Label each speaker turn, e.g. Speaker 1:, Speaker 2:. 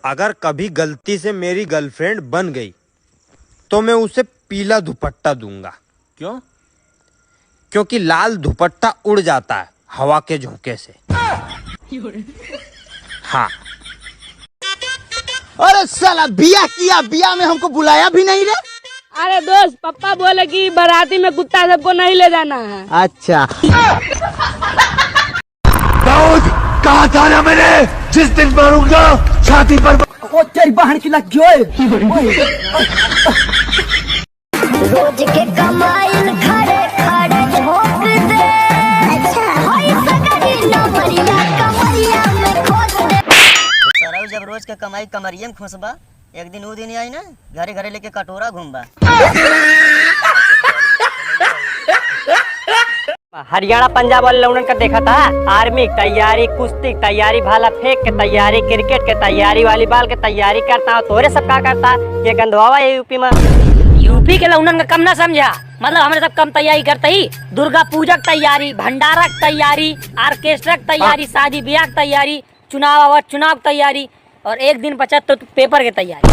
Speaker 1: अगर कभी गलती से मेरी गर्लफ्रेंड बन गई तो मैं उसे पीला दुपट्टा दूंगा।
Speaker 2: क्यों?
Speaker 1: क्योंकि लाल दुपट्टा उड़ जाता है हवा के झोंके से। हाँ।
Speaker 3: अरे साला बिया किया, बिया में हमको बुलाया भी नहीं रे।
Speaker 4: अरे दोस्त, पापा बोले कि बाराती में कुत्ता सबको नहीं ले जाना है।
Speaker 3: अच्छा।
Speaker 5: कहा था ना मैंने, जिस दिन मारूंगा छाती पर।
Speaker 3: ओ तेरी बहन की लग गई।
Speaker 6: रोज के कमाई खड़े खड़े ठोक दे। होई सकरी नमरिया कमरिया में खोस दे।
Speaker 7: तो सराउ जब रोज के कमाई कमरिया में खोसबा, एक दिन वो दिन आई ना घरे घरे लेके कटोरा घूमबा।
Speaker 8: हरियाणा पंजाब वाले लौंडन का देखा था, आर्मी की तैयारी, कुश्ती की तैयारी, भाला फेंक के तैयारी, क्रिकेट के तैयारी, वॉलीबॉल के तैयारी करता हूँ। तोरे सब का करता ये गंदवावा है यूपी में।
Speaker 9: यूपी के लौंडन का कम ना समझा, मतलब हमारे सब कम तैयारी करते ही। दुर्गा पूजा की तैयारी, भंडारा की तैयारी, ऑर्केस्ट्रा की तैयारी, शादी ब्याह की तैयारी, चुनाव की तैयारी, और एक दिन बचा तो पेपर की तैयारी।